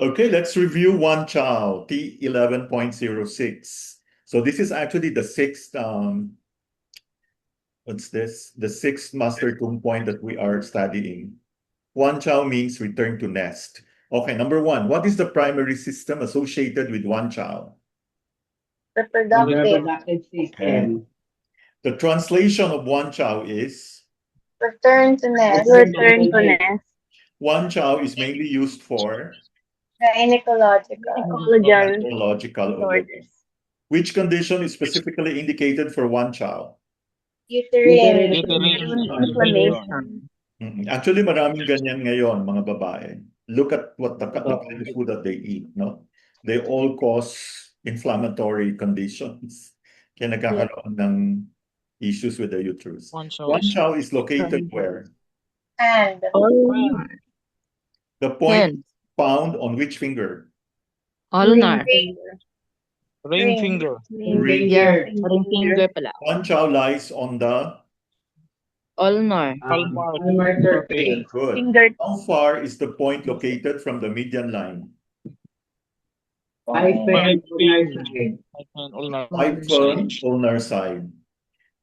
Okay, let's review Wan Chao, T11.06. So this is actually the sixth, what's this? The sixth master tune point that we are studying. Wan Chao means return to nest. Okay, number one, what is the primary system associated with Wan Chao? Reproductive. Okay. The translation of Wan Chao is? Return to nest. Return to nest. Wan Chao is mainly used for? Gynecological. Gynecological Orders. Which condition is specifically indicated for Wan Chao? Uterine. Inflammation. Actually, maraming ganyan ngayon, mga babae. Look at what the kind of food that they eat, no? They all cause inflammatory conditions. Kaya nagkakaroon ng issues with the uterus. Wan Chao is located where? And The point found on which finger? Ulnar. ring finger. Ring. Ring finger pala. Wan Chao lies on the? Ulnar. Palmar. Good. Finger. How far is the point located from the median line? 5 Ulnar side.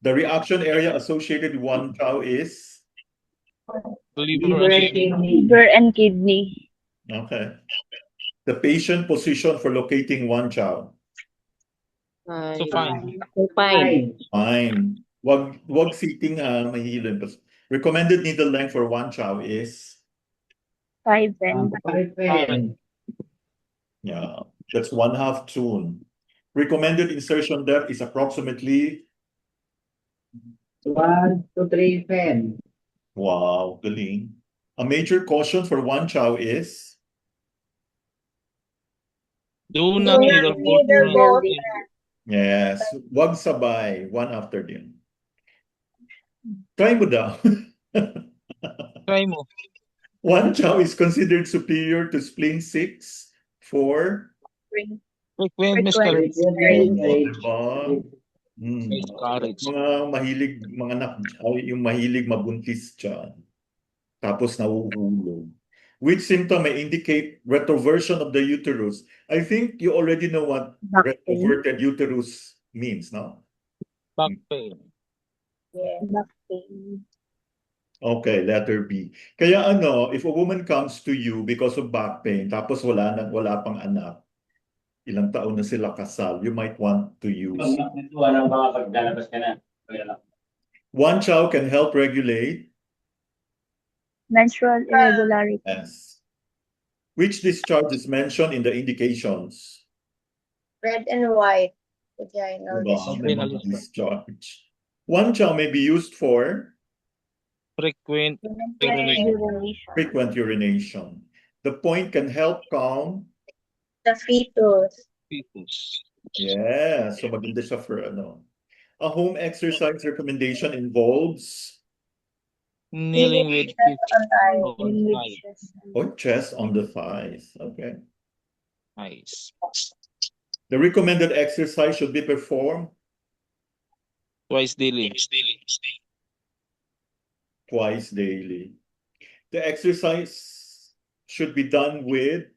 The reaction area associated with Wan Chao is? Liver and kidney. Okay. The patient position for locating Wan Chao? Supine. Fine. Wag sitting mahihilo. Recommended needle length for Wan Chao is? 5 and Yeah, that's 1/2 tune. Recommended insertion depth is approximately? 1 to 3 pen. Wow, galing. A major caution for Wan Chao is? Do not needle both. Yes, wag sabay, one after din. Try mo daw. Try mo. Wan Chao is considered superior to spleen 6 for? Frequent miscarriage. Diba? Miscarriage. Mga mahilig, mga yung mahilig mabuntis dyan. Tapos nahuhulog. Which symptom may indicate retroversion of the uterus? I think you already know what retroverted uterus means, no? Back pain. back pain. Okay, letter B. Kaya ano, if a woman comes to you because of back pain, tapos wala pang anak, ilang taon na sila kasal, you might want to use. Wan Chao can help regulate? Menstrual irregularity. Yes. Which discharge is mentioned in the indications? Red and white. Vaginal discharge. Wan Chao may be used for? Frequent urination. The point can help calm? The fetus. Yeah, so maganda siya for ano. A home exercise recommendation involves? Kneeling with chest on the thighs. Okay. Nice. The recommended exercise should be performed? Twice daily. Twice daily. The exercise should be done with?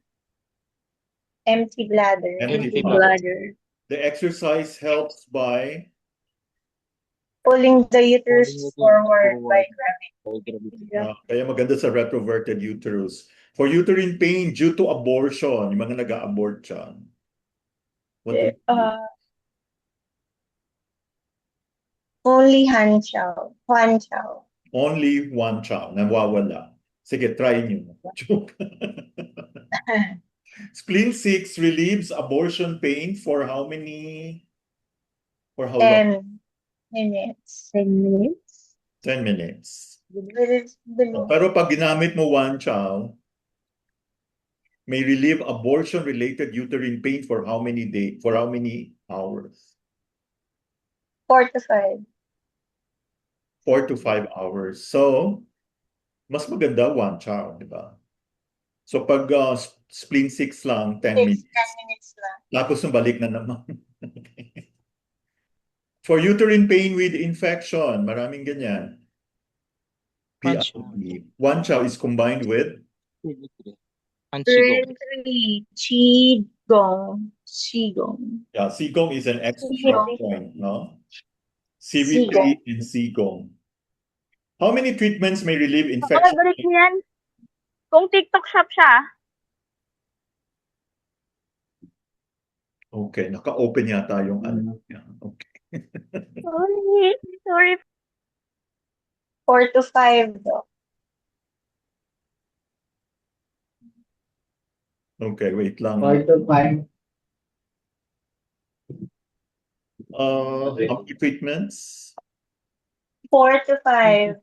Empty bladder. Empty bladder. The exercise helps by? Pulling the uterus forward by gravity. Kaya maganda sa retroverted uterus. For uterine pain due to abortion, yung mga nag-a-abort siya. Only Wan Chao. Only Wan Chao. Nawawala. Sige, try nyo. Spleen 6 relieves abortion pain for how many? For how long? 10 minutes. 10 minutes. 10 minutes. Pero pag ginamit mo Wan Chao, may relieve abortion-related uterine pain for how many days? For how many hours? 4 to 5. 4 to 5 hours. So, mas maganda Wan Chao, di ba? So pag spleen 6 lang, 10 minutes. 10 minutes lang. Tapos balik na naman. For uterine pain with infection, maraming ganyan. PIE. Wan Chow is combined with Ansigong. Qigong. Qigong. yeah, Sigong is an extra Sigong. point, no? CV3 and Sigong. How many treatments may relieve infection? Balik mo yan. Kung TikTok shop siya. Okay, naka-open yata yung ano. Yeah, okay. Sorry. 4 to 5, Doc. Okay, wait lang. 4 to 5. How many treatments? 4 to 5.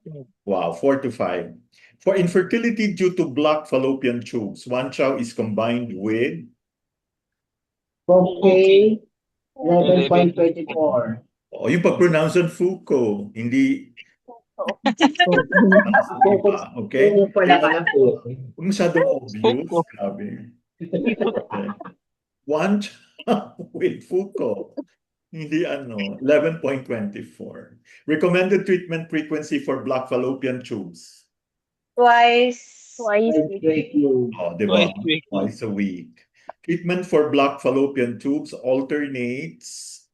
Wow, 4 to 5. For infertility due to blocked fallopian tubes, Wan Chow is combined with Okay. 11.24. yung pag-pronounce ng Foucault, hindi okay? Kung pala ka na po. Huwag masyadong obvious. Foucault. Grabe. Okay. Wan Chow with Foucault. Hindi 11.24. Recommended treatment frequency for blocked fallopian tubes. Twice. Straight you. Oh, di ba? Twice a week. Twice a week. Treatment for blocked fallopian tubes alternates.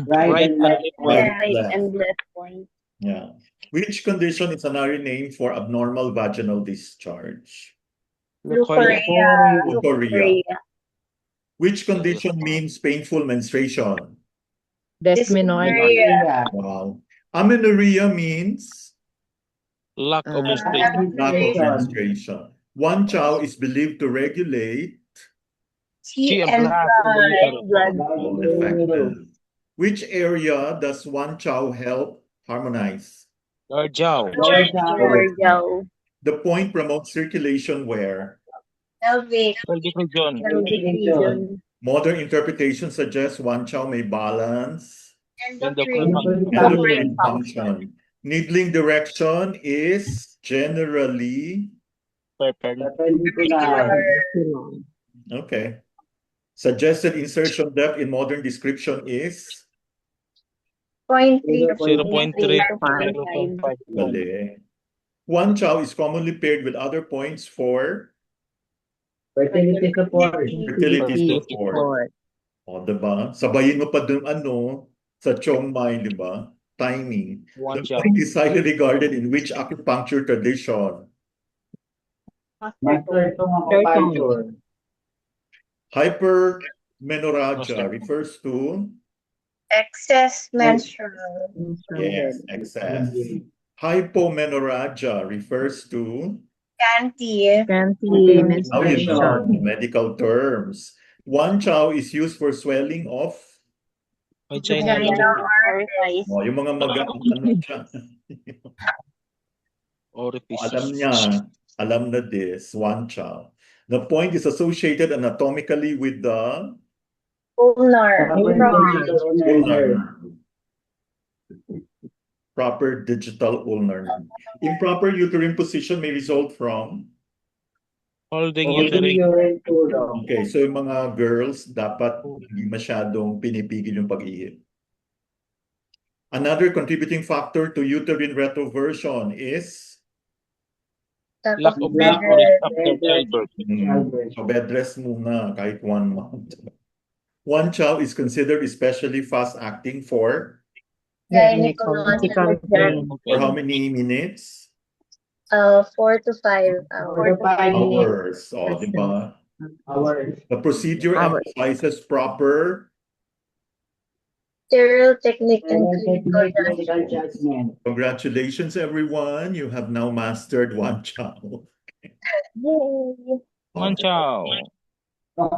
Right and left. Right. Right and left point. Yeah. Which condition is another name for abnormal vaginal discharge? Leukorrhea. Leukorrhea. Which condition means painful menstruation? Dysmenorrhea. Wow. Amenorrhea means Lack of menstruation. lack of menstruation. Wan Chow is believed to regulate Tea Tea and and blood. all effective. Which area does Wan Chow help harmonize? Garjaw. Gargaw. The point promotes circulation where Pelvic. Pelvic region. Pelvic region. modern interpretation suggests Wan Chow may balance Endocrine endocrine function. Needling direction is generally Perpendicular. okay. Suggested insertion depth in modern description is 0.3 0.3 to 0.5. galing. Wan Chow is commonly paired with other points for Fertility support. fertility support. O, diba? Sabayin mo pa dun sa Chiang Mai, diba? Timing. Wan The Chow. point is highly regarded in which acupuncture tradition? Master itong acupuncture. Hypermenorrhagia refers to excess menstrual. yes, excess. Hypomenorrhagia refers to Scanty. now you know medical terms. Wan Chow is used for swelling of Vagina. oh, yung mga Orifices. alam na this, Wan Chow. The point is associated anatomically with the Ulnar. ulnar. Proper digital ulnar. Improper uterine position may result from Holding Holding uterine. urine too long. okay, so yung mga girls dapat hindi masyadong pinipigil yung pag-ihip. Another contributing factor to uterine retroversion is Lack of milk or after childbirth. so bed rest muna kahit 1 month. Wan Chow is considered especially fast-acting for Gynecological. how many minutes? 4 to 5 hours. Hours. O, di ba? Hours. The procedure emphasizes proper Sterile technique and clinical Clinical judgment. congratulations, everyone. You have now mastered Wan Chow. judgment. Wan Chow.